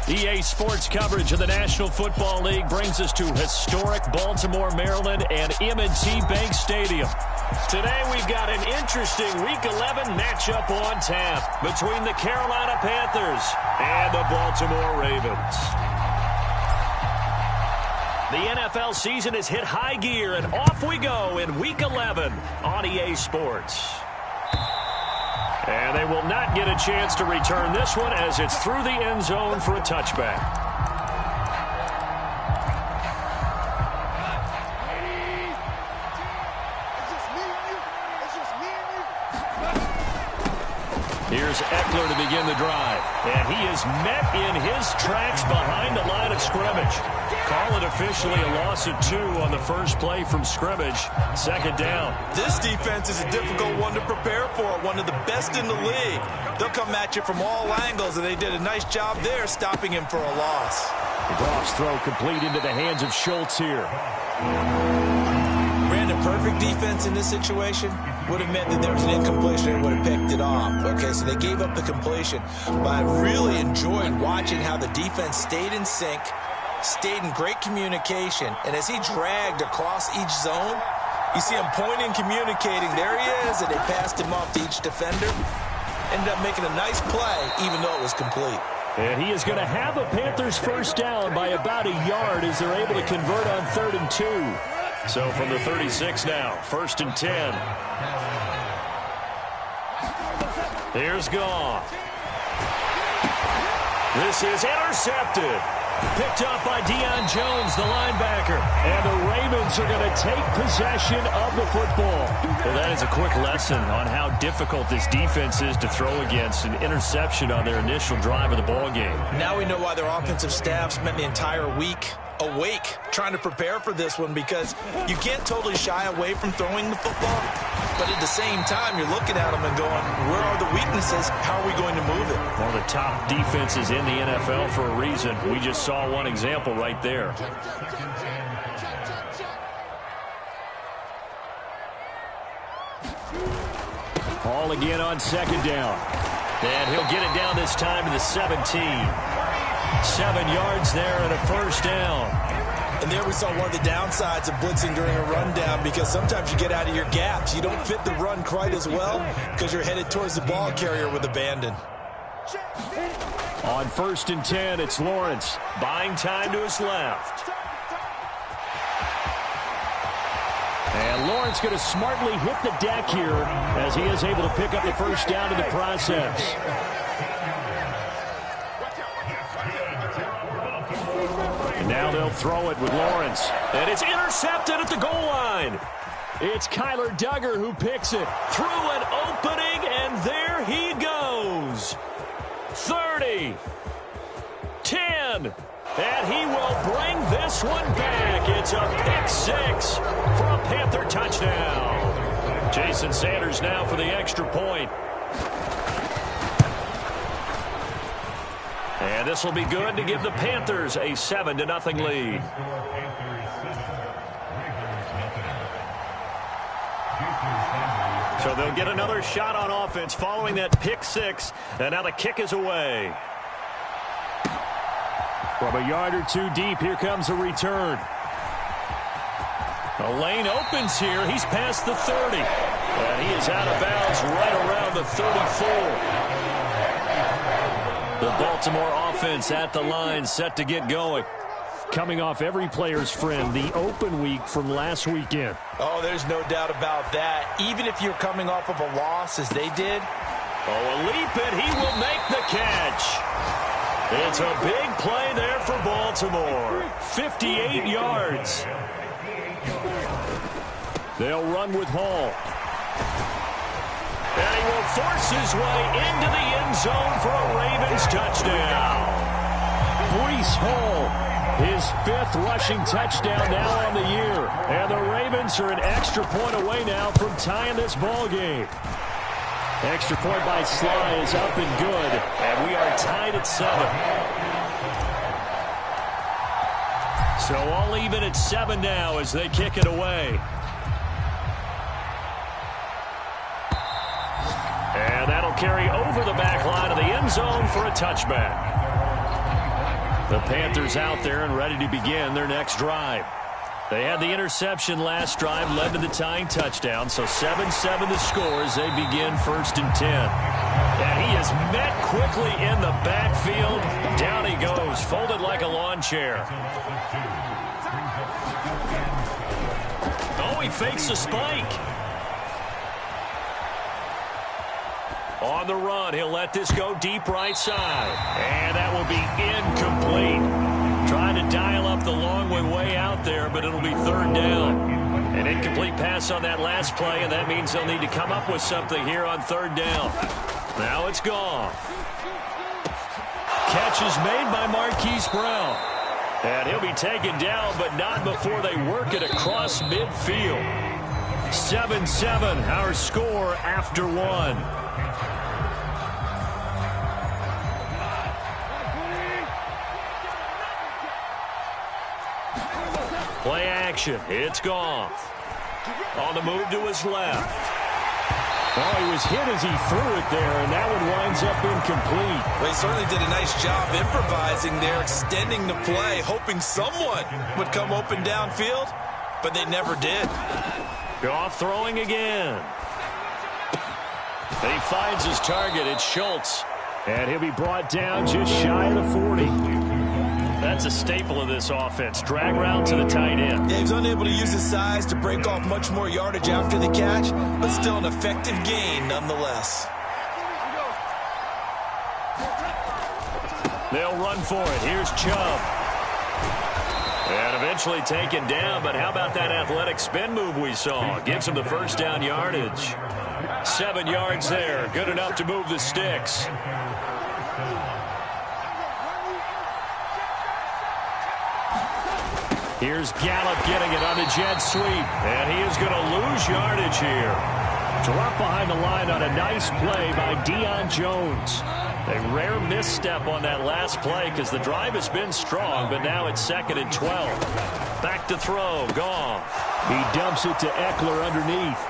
EA Sports coverage of the National Football League brings us to historic Baltimore, Maryland, and M&T Bank Stadium. Today we've got an interesting Week 11 matchup on tap between the Carolina Panthers and the Baltimore Ravens. The NFL season has hit high gear, and off we go in Week 11 on EA Sports. And they will not get a chance to return this one as it's through the end zone for a touchback. Here's Eckler to begin the drive. And he is met in his tracks behind the line of scrimmage. Call it officially a loss of 2 on the first play from scrimmage. Second down. This defense is a difficult one to prepare for. One of the best in the league. They'll come at you from all angles, and they did a nice job there stopping him for a loss. The Goff's throw complete into the hands of Schultz here. Brandon, perfect defense in this situation would have meant that there was an incompletion and would have picked it off. Okay, so they gave up the completion. But I really enjoyed watching how the defense stayed in sync, stayed in great communication, and as he dragged across each zone, you see him pointing, communicating. There he is, and they passed him off to each defender. Ended up making a nice play, even though it was complete. And he is going to have a Panthers first down by about a yard as they're able to convert on 3rd and 2. So from the 36 now, 1st and 10. Here's Goff. This is intercepted. Picked up by Deion Jones, the linebacker. And the Ravens are going to take possession of the football. Well, that is a quick lesson on how difficult this defense is to throw against. An interception on their initial drive of the ballgame. Now we know why their offensive staff spent the entire week awake trying to prepare for this one, because you can't totally shy away from throwing the football, but at the same time you're looking at them and going, where are the weaknesses? How are we going to move it? One of the top defenses in the NFL for a reason. We just saw one example right there. Ball again on 2nd down, and he'll get it down this time to the 17. 7 yards there and a first down. And there we saw one of the downsides of blitzing during a rundown, because sometimes you get out of your gaps. You don't fit the run quite as well because you're headed towards the ball carrier with abandon. On 1st and 10, it's Lawrence buying time to his left. And Lawrence going to smartly hit the deck here as he is able to pick up the first down in the process. And now they'll throw it with Lawrence. And it's intercepted at the goal line. It's Kyler Duggar who picks it through an opening, and there he goes. 30, 10, and he will bring this one back. It's a pick 6 for a Panther touchdown. Jason Sanders now for the extra point. And this will be good to give the Panthers a 7-0 lead. So they'll get another shot on offense following that pick 6. And now the kick is away. From a yard or 2 deep, here comes a return. The lane opens here. He's past the 30. And he is out of bounds right around the 34. The Baltimore offense at the line, set to get going. Coming off every player's friend, the open week from last weekend. Oh, there's no doubt about that. Even if you're coming off of a loss as they did. Oh, a leap, and he will make the catch. It's a big play there for Baltimore. 58 yards. They'll run with Hall. And he will force his way into the end zone for a Ravens touchdown. Breece Hall, his 5th rushing touchdown now on the year. And the Ravens are an extra point away now from tying this ball game. Extra point by Sly is up and good. And we are tied at 7. So all even at 7 now as they kick it away. And that'll carry over the back line of the end zone for a touchback. The Panthers out there and ready to begin their next drive. They had the interception last drive, led to the tying touchdown, so 7-7 the score as they begin 1st and 10. And he is met quickly in the backfield. Down he goes, folded like a lawn chair. Oh, he fakes a spike. On the run, he'll let this go deep right side. And that will be incomplete. Trying to dial up the long way out there, but it'll be 3rd down. An incomplete pass on that last play, and that means they'll need to come up with something here on 3rd down. Now it's gone. Catch is made by Marquise Brown. And he'll be taken down, but not before they work it across midfield. 7-7, our score after 1. Play action. It's Goff. On the move to his left. Oh, he was hit as he threw it there, and that one winds up incomplete. Well, he certainly did a nice job improvising there, extending the play, hoping someone would come open downfield, but they never did. Goff throwing again. He finds his target. It's Schultz. And he'll be brought down just shy of the 40. That's a staple of this offense. Drag route to the tight end. Yeah, he was unable to use his size to break off much more yardage after the catch, but still an effective gain nonetheless. They'll run for it. Here's Chubb. And eventually taken down, but how about that athletic spin move we saw? Gives him the 1st down yardage. 7 yards there. Good enough to move the sticks. Here's Gallup getting it on the jet sweep. And he is going to lose yardage here. Drop behind the line on a nice play by Deion Jones. A rare misstep on that last play because the drive has been strong, but now it's 2nd and 12. Back to throw. Goff. He dumps it to Eckler underneath.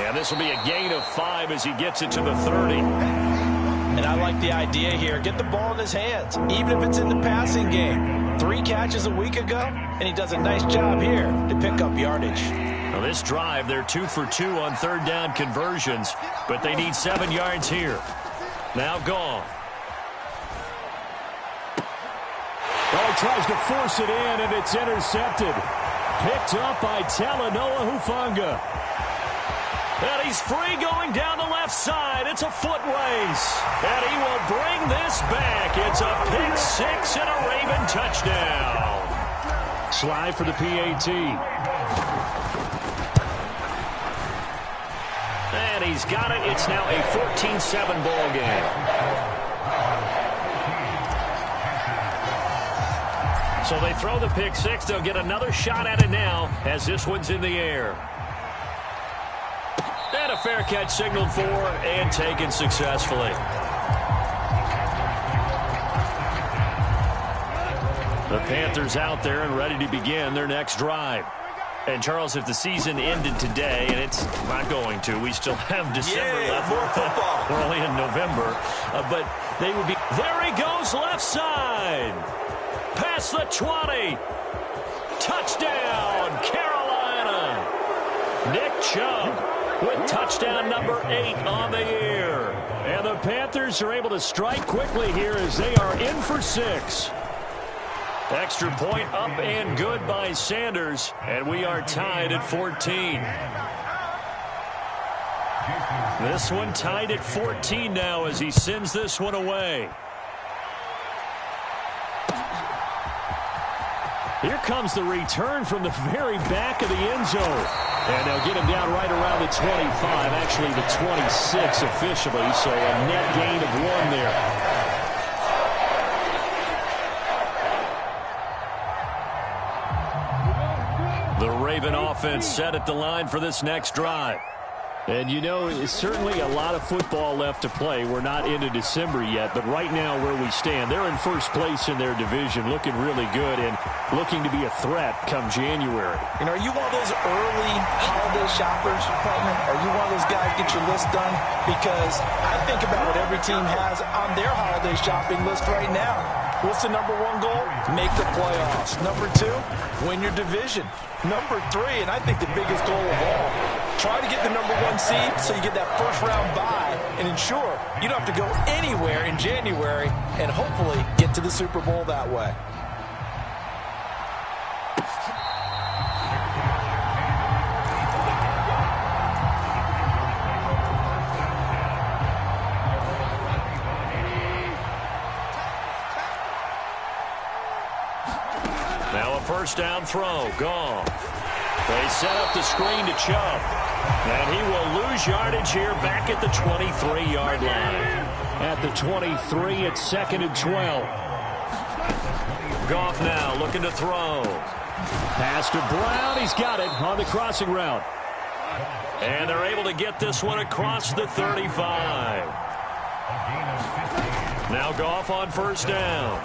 And this will be a gain of 5 as he gets it to the 30. And I like the idea here. Get the ball in his hands, even if it's in the passing game. 3 catches a week ago, and he does a nice job here to pick up yardage. Now this drive, they're 2 for 2 on 3rd down conversions, but they need 7 yards here. Now Goff. Oh, tries to force it in, and it's intercepted. Picked up by Talanoa Hufanga. And he's free going down the left side. It's a foot race. And he will bring this back. It's a pick 6 and a Raven touchdown. Slide for the PAT. And he's got it. It's now a 14-7 ball game. So they throw the pick 6. They'll get another shot at it now as this one's in the air. And a fair catch signaled for and taken successfully. The Panthers out there and ready to begin their next drive. And, Charles, if the season ended today, and it's not going to, we still have December left. More football. We're only in November. But they would be... There he goes, left side. Past the 20. Touchdown, Carolina. Nick Chubb with touchdown number 8 on the year. And the Panthers are able to strike quickly here as they are in for 6. Extra point up and good by Sanders. And we are tied at 14. This one tied at 14 now as he sends this one away. Here comes the return from the very back of the end zone. And they'll get him down right around the 25, actually the 26 officially, so a net gain of 1 there. The Raven offense set at the line for this next drive. And, you know, it's certainly a lot of football left to play. We're not into December yet, but right now where we stand, they're in first place in their division, looking really good and looking to be a threat come January. You know, are you one of those early holiday shoppers, partner? Are you one of those guys get your list done? Because I think about what every team has on their holiday shopping list right now. What's the number one goal? Make the playoffs. Number 2, win your division. Number 3, and I think the biggest goal of all, try to get the number 1 seed so you get that first round bye and ensure you don't have to go anywhere in January and hopefully get to the Super Bowl that way. Now a first down throw. Gone. They set up the screen to Chubb. And he will lose yardage here back at the 23-yard line. At the 23, it's 2nd and 12. Goff now looking to throw. Pass to Brown. He's got it on the crossing route. And they're able to get this one across the 35. Now Goff on first down.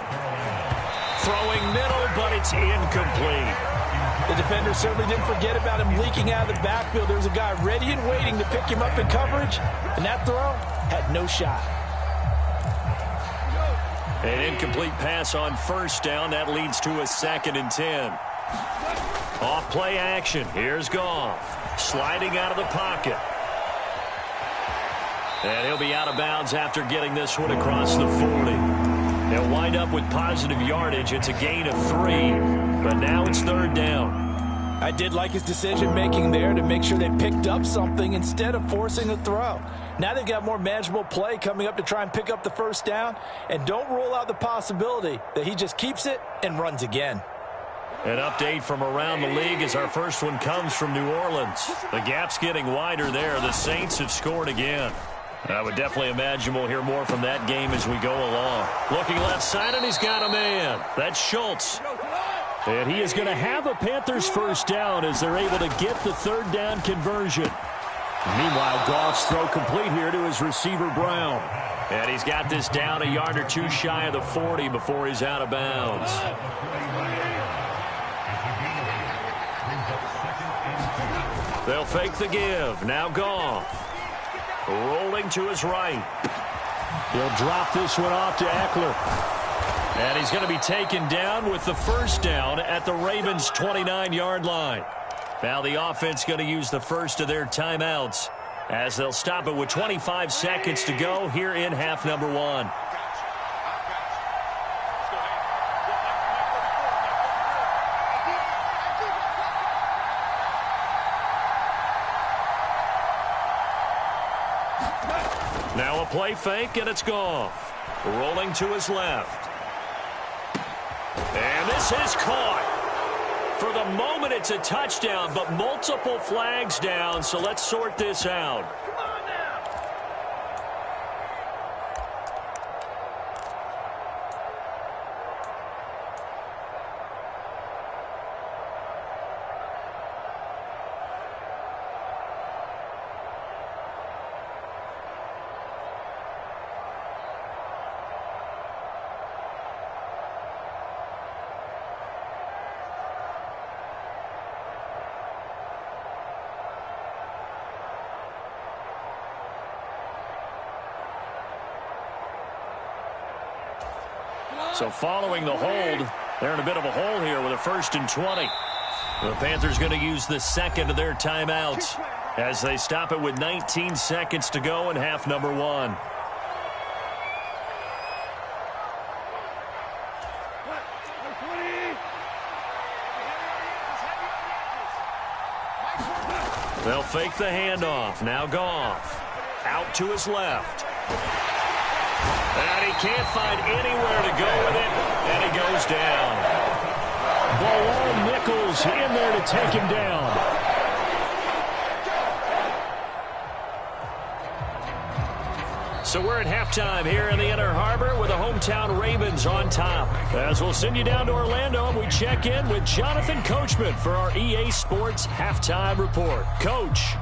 Throwing middle, but it's incomplete. The defender certainly didn't forget about him leaking out of the backfield. There was a guy ready and waiting to pick him up in coverage, and that throw had no shot. An incomplete pass on first down. That leads to a 2nd and 10. Off play action. Here's Goff. Sliding out of the pocket. And he'll be out of bounds after getting this one across the 40. They'll wind up with positive yardage. It's a gain of 3, but now it's 3rd down. I did like his decision-making there to make sure they picked up something instead of forcing a throw. Now they've got more manageable play coming up to try and pick up the first down, and don't rule out the possibility that he just keeps it and runs again. An update from around the league as our first one comes from New Orleans. The gap's getting wider there. The Saints have scored again. I would definitely imagine we'll hear more from that game as we go along. Looking left side, and he's got a man. That's Schultz. And he is going to have a Panthers first down as they're able to get the 3rd down conversion. Meanwhile, Goff's throw complete here to his receiver, Brown. And he's got this down a yard or 2 shy of the 40 before he's out of bounds. They'll fake the give. Now Goff. Rolling to his right. He'll drop this one off to Eckler. And he's going to be taken down with the first down at the Ravens' 29-yard line. Now the offense going to use the first of their timeouts as they'll stop it with 25 seconds to go here in half number 1. Now a play fake, and it's Goff. Rolling to his left. And this is caught. For the moment, it's a touchdown, but multiple flags down, so let's sort this out. So following the hold, they're in a bit of a hole here with a 1st and 20. The Panthers going to use the second of their timeouts as they stop it with 19 seconds to go in half number 1. They'll fake the handoff. Now Goff. Out to his left. And he can't find anywhere to go with it, and he goes down. Below Nichols in there to take him down. So we're at halftime here in the Inner Harbor with the hometown Ravens on top. As we'll send you down to Orlando, and we check in with Jonathan Coachman for our EA Sports Halftime Report. Coach.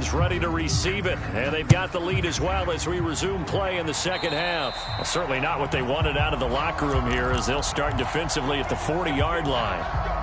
Ravens ready to receive it. And they've got the lead as well as we resume play in the second half. Well, certainly not what they wanted out of the locker room here, as they'll start defensively at the 40-yard line.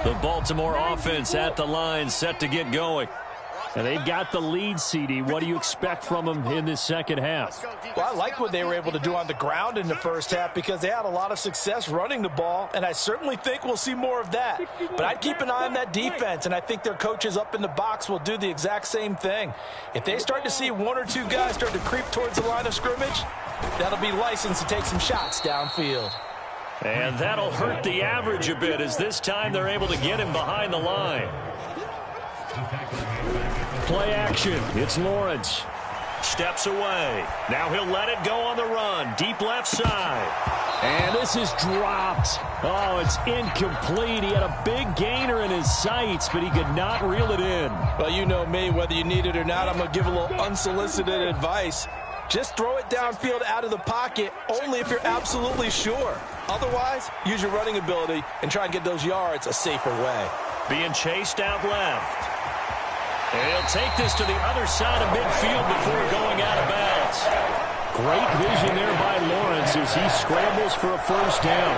The Baltimore offense at the line, set to get going. And they've got the lead, CD. What do you expect from them in this second half? Well, I like what they were able to do on the ground in the first half because they had a lot of success running the ball, and I certainly think we'll see more of that. But I'd keep an eye on that defense, and I think their coaches up in the box will do the exact same thing. If they start to see one or two guys start to creep towards the line of scrimmage, that'll be licensed to take some shots downfield. And that'll hurt the average a bit, as this time they're able to get him behind the line. Play action. It's Lawrence. Steps away. Now he'll let it go on the run. Deep left side. And this is dropped. Oh, it's incomplete. He had a big gainer in his sights, but he could not reel it in. Well, you know me, whether you need it or not, I'm going to give a little unsolicited advice. Just throw it downfield out of the pocket only if you're absolutely sure. Otherwise, use your running ability and try and get those yards a safer way. Being chased out left. And he'll take this to the other side of midfield before going out of bounds. Great vision there by Lawrence as he scrambles for a first down.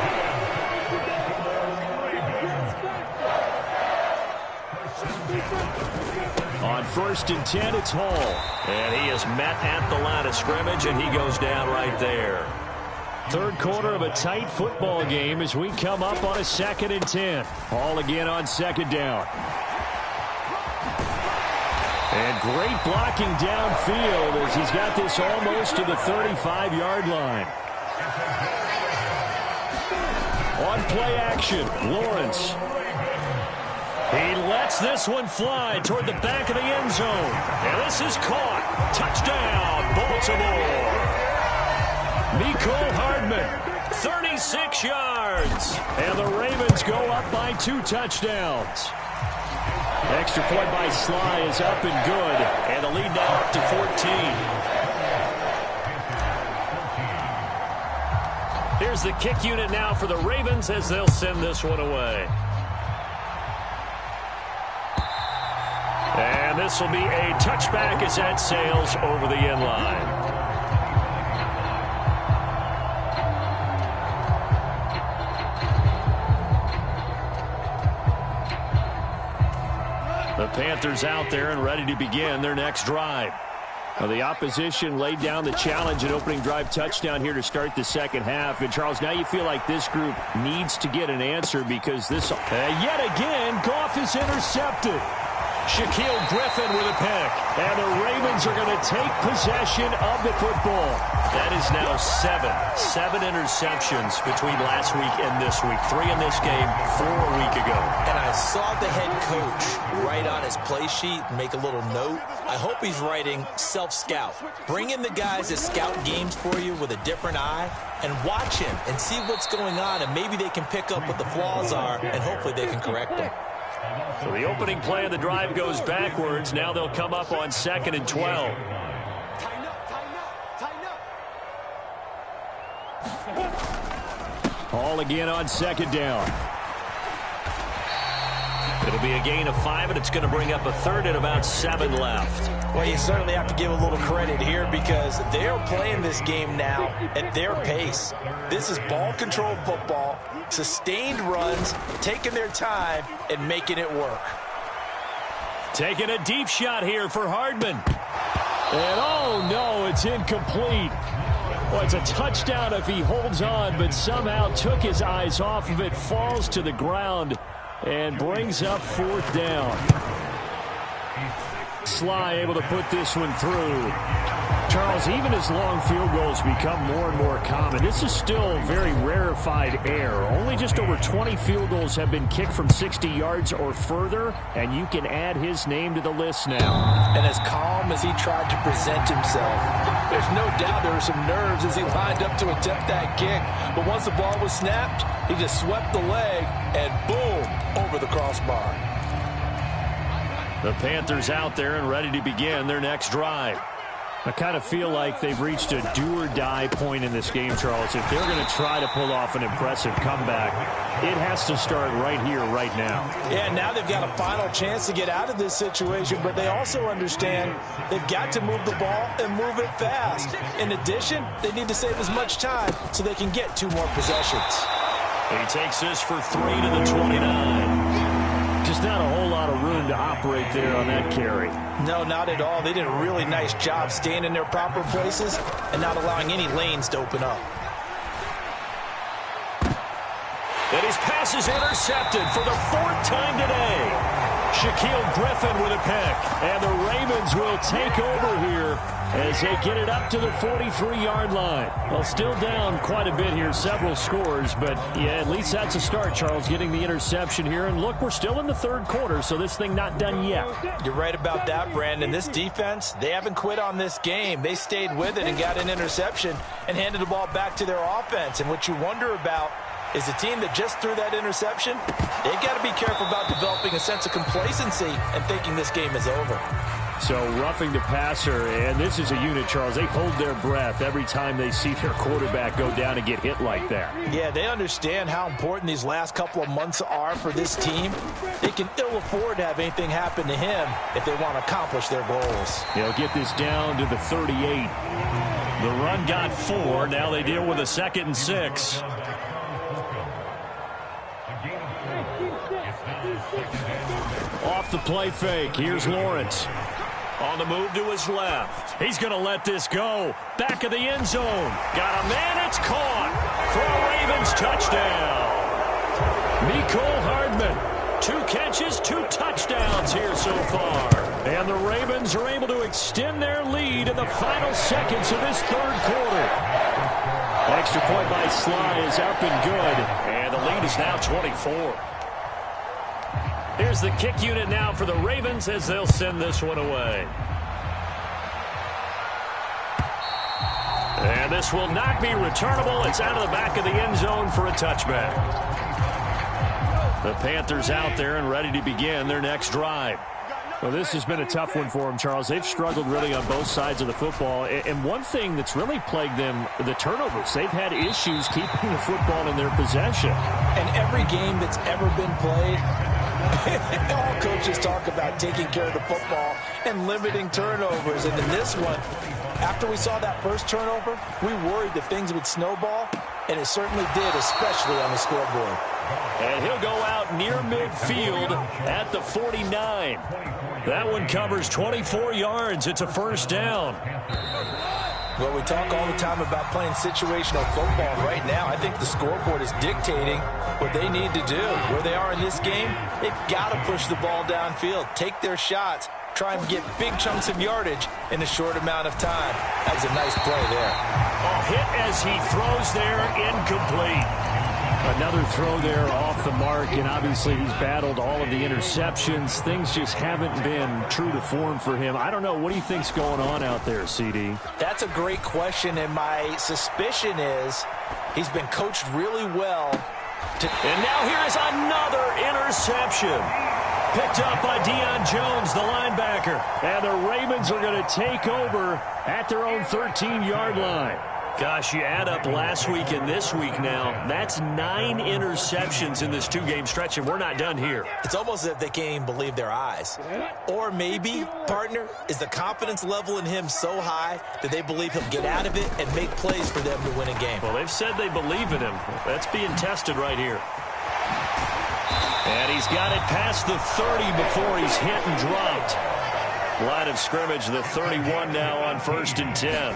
On 1st and 10, it's Hall. And he is met at the line of scrimmage, and he goes down right there. Third quarter of a tight football game as we come up on a 2nd and 10. Hall again on 2nd down. And great blocking downfield as he's got this almost to the 35-yard line. On play action, Lawrence. He lets this one fly toward the back of the end zone. And this is caught. Touchdown, Baltimore. Mecole Hardman, 36 yards. And the Ravens go up by 2 touchdowns. Extra point by Sly is up and good. And the lead now up to 14. Here's the kick unit now for the Ravens as they'll send this one away. And this will be a touchback as that sails over the end line. The Panthers out there and ready to begin their next drive. Well, the opposition laid down the challenge and opening drive touchdown here to start the second half. And, Charles, now you feel like this group needs to get an answer because this... yet again, Goff is intercepted. Shaquille Griffin with a pick. And the Ravens are going to take possession of the football. That is now seven interceptions between last week and this week. 3 in this game, 4 a week ago. And I saw the head coach write on his play sheet and make a little note. I hope he's writing self-scout. Bring in the guys that scout games for you with a different eye and watch him and see what's going on, and maybe they can pick up what the flaws are, and hopefully they can correct them. So the opening play of the drive goes backwards. Now they'll come up on 2nd and 12. Ball again on 2nd down. It'll be a gain of 5, and it's going to bring up a 3rd and about 7 left. Well, you certainly have to give a little credit here because they are playing this game now at their pace. This is ball control football, sustained runs, taking their time, and making it work. Taking a deep shot here for Hardman. And, oh, no, it's incomplete. Well, it's a touchdown if he holds on, but somehow took his eyes off of it, falls to the ground, and brings up 4th down. Sly able to put this one through. Charles, even as long field goals become more and more common, this is still very rarefied air. Only just over 20 field goals have been kicked from 60 yards or further, and you can add his name to the list now. And as calm as he tried to present himself, there's no doubt there were some nerves as he lined up to attempt that kick. But once the ball was snapped, he just swept the leg and boom, over the crossbar. The Panthers out there and ready to begin their next drive. I kind of feel like they've reached a do-or-die point in this game, Charles. If they're going to try to pull off an impressive comeback, it has to start right here, right now. Yeah, now they've got a final chance to get out of this situation, but they also understand they've got to move the ball and move it fast. In addition, they need to save as much time so they can get 2 more possessions. He takes this for 3 to the 29. Just not a whole lot of room to operate there on that carry. No, not at all. They did a really nice job staying in their proper places and not allowing any lanes to open up. And his pass is intercepted for the 4th time today. Shaquille Griffin with a pick. And the Ravens will take over here as they get it up to the 43-yard line. Well, still down quite a bit here, several scores, but yeah, at least that's a start, Charles, getting the interception here. And look, we're still in the 3rd quarter, so this thing not done yet. You're right about that, Brandon. This defense, they haven't quit on this game. They stayed with it and got an interception and handed the ball back to their offense. And what you wonder about is the team that just threw that interception, they've got to be careful about developing a sense of complacency and thinking this game is over. So roughing the passer, and this is a unit, Charles. They hold their breath every time they see their quarterback go down and get hit like that. Yeah, they understand how important these last couple of months are for this team. They can ill afford to have anything happen to him if they want to accomplish their goals. They'll get this down to the 38. The run got 4. Now they deal with a 2nd and 6. Off the play fake. Here's Lawrence. On the move to his left. He's going to let this go. Back of the end zone. Got a man. It's caught for a Ravens touchdown. Mecole Hardman. 2 catches, 2 touchdowns here so far. And the Ravens are able to extend their lead in the final seconds of this 3rd quarter. Extra point by Sly is up and good. And the lead is now 24. Here's the kick unit now for the Ravens as they'll send this one away. And this will not be returnable. It's out of the back of the end zone for a touchback. The Panthers out there and ready to begin their next drive. Well, this has been a tough one for them, Charles. They've struggled really on both sides of the football. And one thing that's really plagued them, the turnovers. They've had issues keeping the football in their possession. And every game that's ever been played, all coaches talk about taking care of the football and limiting turnovers. And in this one, after we saw that first turnover, we worried that things would snowball, and it certainly did, especially on the scoreboard. And he'll go out near midfield at the 49. That one covers 24 yards. It's a first down. Well, we talk all the time about playing situational football. Right now, I think the scoreboard is dictating what they need to do. Where they are in this game, they've got to push the ball downfield, take their shots, try and get big chunks of yardage in a short amount of time. That was a nice play there. A hit as he throws there, incomplete. Another throw there off the mark, and obviously he's battled all of the interceptions. Things just haven't been true to form for him. I don't know. What do you think's going on out there, CD? That's a great question, and my suspicion is he's been coached really well. And now here is another interception. Picked up by Deion Jones, the linebacker. And the Ravens are going to take over at their own 13-yard line. Gosh, you add up last week and this week now, that's 9 interceptions in this 2-game stretch, and we're not done here. It's almost as if they can't even believe their eyes. Or maybe, partner, is the confidence level in him so high that they believe he'll get out of it and make plays for them to win a game. Well, they've said they believe in him. That's being tested right here. And he's got it past the 30 before he's hit and dropped. Line of scrimmage, the 31 now on 1st and 10.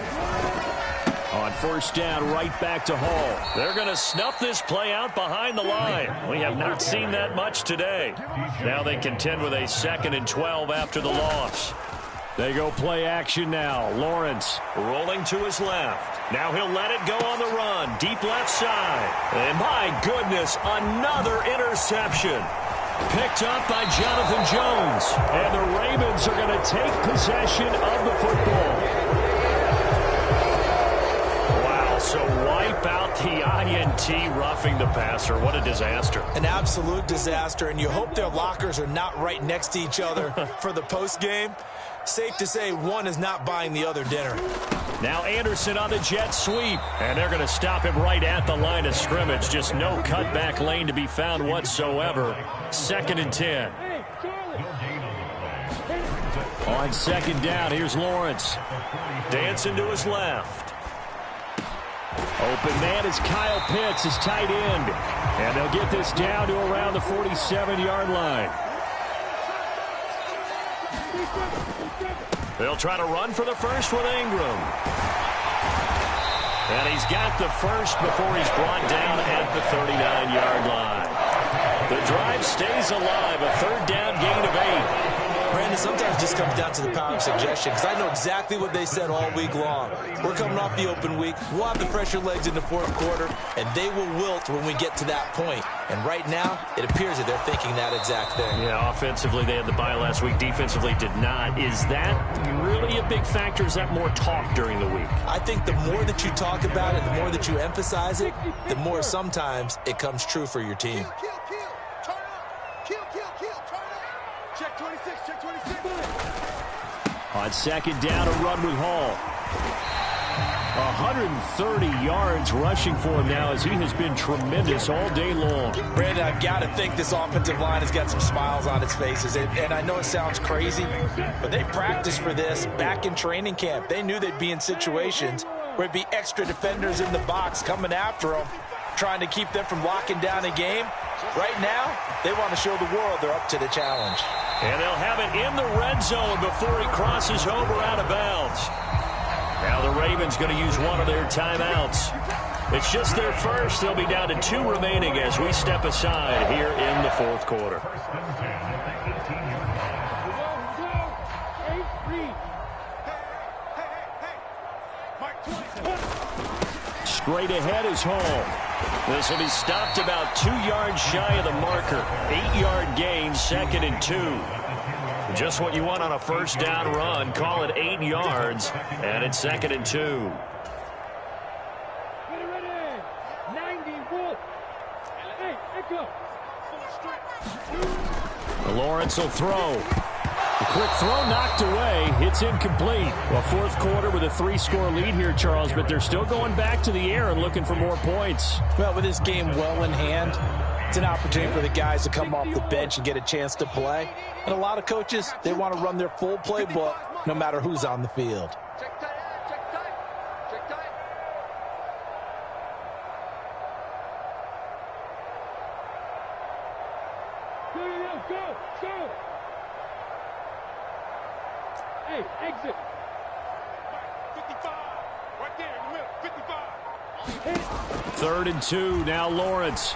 On first down, right back to Hall. They're going to snuff this play out behind the line. We have not seen that much today. Now they contend with a 2nd and 12 after the loss. They go play action now. Lawrence rolling to his left. Now he'll let it go on the run. Deep left side. And my goodness, another interception. Picked up by Jonathan Jones. And the Ravens are going to take possession of the football. So wipe out the INT, roughing the passer. What a disaster. An absolute disaster, and you hope their lockers are not right next to each other for the postgame. Safe to say one is not buying the other dinner. Now Anderson on the jet sweep, and they're going to stop him right at the line of scrimmage. Just no cutback lane to be found whatsoever. 2nd and 10. On 2nd down, here's Lawrence. Dancing to his left. Open man is Kyle Pitts, his tight end. And they'll get this down to around the 47-yard line. They'll try to run for the first with Ingram. And he's got the first before he's brought down at the 39-yard line. The drive stays alive, a 3rd down gain of 8. Brandon, sometimes it just comes down to the power of suggestion, because I know exactly what they said all week long. We're coming off the open week. We'll have the fresher legs in the 4th quarter, and they will wilt when we get to that point. And right now, it appears that they're thinking that exact thing. Yeah, offensively, they had the bye last week. Defensively, did not. Is that really a big factor? Is that more talk during the week? I think the more that you talk about it, the more that you emphasize it, the more sometimes it comes true for your team. On 2nd down, a run with Hall. 130 yards rushing for him now as he has been tremendous all day long. Brandon, I've got to think this offensive line has got some smiles on its faces. And I know it sounds crazy, but they practiced for this back in training camp. They knew they'd be in situations where it'd be extra defenders in the box coming after them, trying to keep them from locking down a game. Right now, they want to show the world they're up to the challenge. And they'll have it in the red zone before he crosses over out of bounds. Now the Ravens going to use one of their timeouts. It's just their first. They'll be down to 2 remaining as we step aside here in the 4th quarter. Straight ahead is Hall. This will be stopped about 2 yards shy of the marker. 8-yard gain, 2nd and 2. Just what you want on a first down run. Call it 8 yards, and it's 2nd and 2. Lawrence will throw. The quick throw knocked away. It's incomplete. Well, 4th quarter with a 3-score lead here, Charles, but they're still going back to the air and looking for more points. Well, with this game well in hand, it's an opportunity for the guys to come off the bench and get a chance to play. And a lot of coaches, they want to run their full playbook no matter who's on the field. Hey, exit. 55. Right there in the middle. 55. 3rd and 2. Now Lawrence.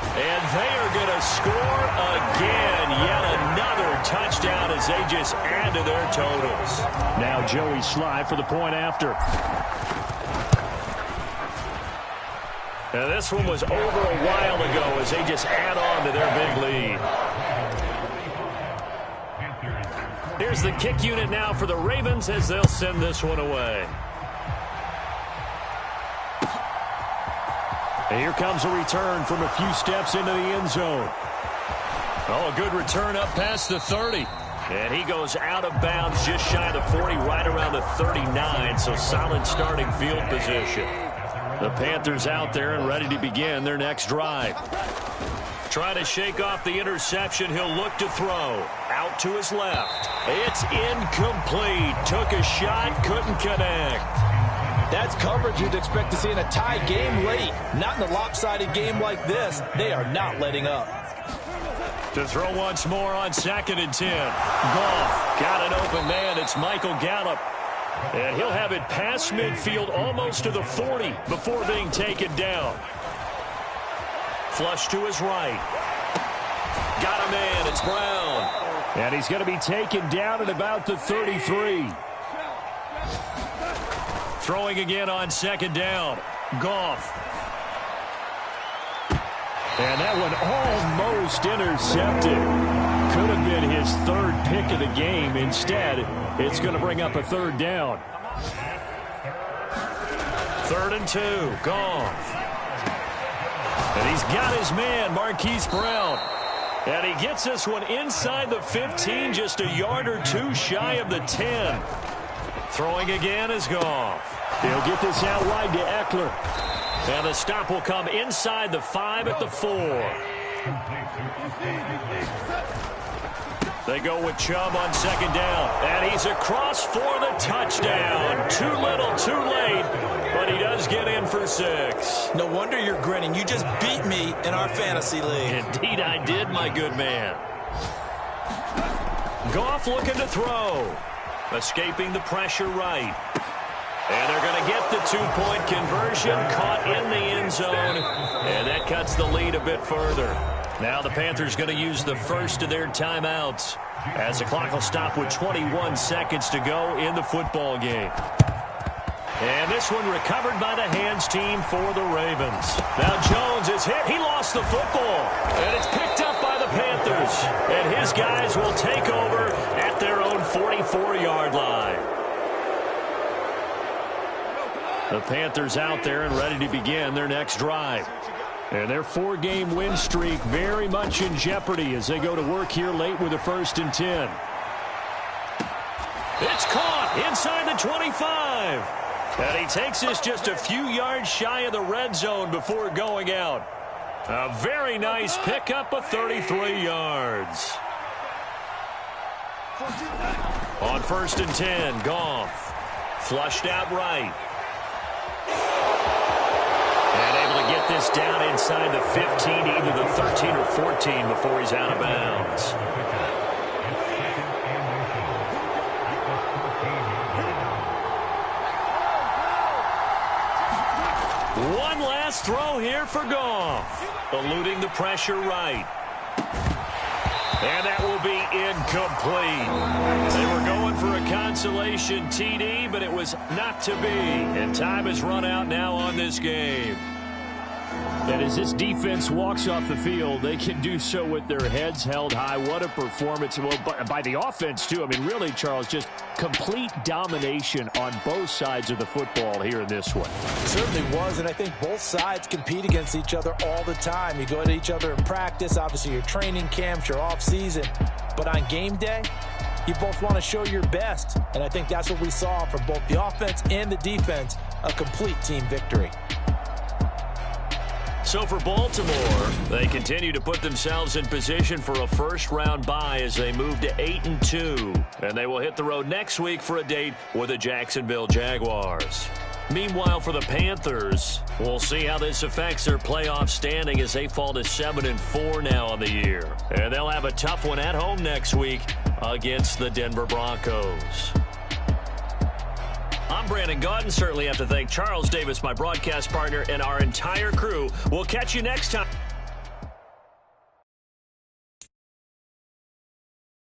And they are going to score again. Yet another touchdown as they just add to their totals. Now Joey Sly for the point after. Now this one was over a while ago as they just add on to their big lead. Here's the kick unit now for the Ravens as they'll send this one away. And here comes a return from a few steps into the end zone. Oh, a good return up past the 30. And he goes out of bounds just shy of the 40, right around the 39, so solid starting field position. The Panthers out there and ready to begin their next drive. Trying to shake off the interception, he'll look to throw. Out to his left. It's incomplete. Took a shot, couldn't connect. That's coverage you'd expect to see in a tie game late. Not in a lopsided game like this. They are not letting up. To throw once more on 2nd and 10. Goff got an open man. It's Michael Gallup. And he'll have it past midfield almost to the 40 before being taken down. Flush to his right. Got a man. It's Brown. And he's going to be taken down at about the 33. Throwing again on 2nd down. Goff. And that one almost intercepted. Could have been his 3rd pick of the game. Instead, it's going to bring up a 3rd down. 3rd and 2. Goff. And he's got his man, Marquise Brown. And he gets this one inside the 15, just a yard or two shy of the 10. Throwing again is Goff. He'll get this out wide to Eckler. And the stop will come inside the 5 at the 4. They go with Chubb on 2nd down. And he's across for the touchdown. Too little, too late. But he does get in for 6. No wonder you're grinning. You just beat me in our fantasy league. Indeed I did, my good man. Goff looking to throw. Escaping the pressure right. And they're going to get the 2-point conversion. Caught in the end zone. And that cuts the lead a bit further. Now the Panthers going to use the first of their timeouts as the clock will stop with 21 seconds to go in the football game. And this one recovered by the hands team for the Ravens. Now Jones is hit. He lost the football. And it's picked up by the Panthers. And his guys will take over at their own 44-yard line. The Panthers out there and ready to begin their next drive. And their 4-game win streak very much in jeopardy as they go to work here late with a 1st and 10. It's caught inside the 25. And he takes this just a few yards shy of the red zone before going out. A very nice pickup of 33 yards. On 1st and 10, Goff. Flushed out right. And able to get this down inside the 15, either the 13 or 14 before he's out of bounds. One last throw here for Goff. Eluding the pressure right. And that will be incomplete. They were going for a consolation TD, but it was not to be. And time has run out now on this game. And as this defense walks off the field, they can do so with their heads held high. What a performance. Well, by the offense, too. I mean, really, Charles, just complete domination on both sides of the football here in this one. It certainly was, and I think both sides compete against each other all the time. You go at each other in practice, obviously your training camps, your off-season. But on game day, you both want to show your best. And I think that's what we saw from both the offense and the defense, a complete team victory. So for Baltimore, they continue to put themselves in position for a first-round bye as they move to 8-2. And they will hit the road next week for a date with the Jacksonville Jaguars. Meanwhile, for the Panthers, we'll see how this affects their playoff standing as they fall to 7-4 now on the year. And they'll have a tough one at home next week against the Denver Broncos. I'm Brandon Gaudin. Certainly have to thank Charles Davis, my broadcast partner, and our entire crew. We'll catch you next time.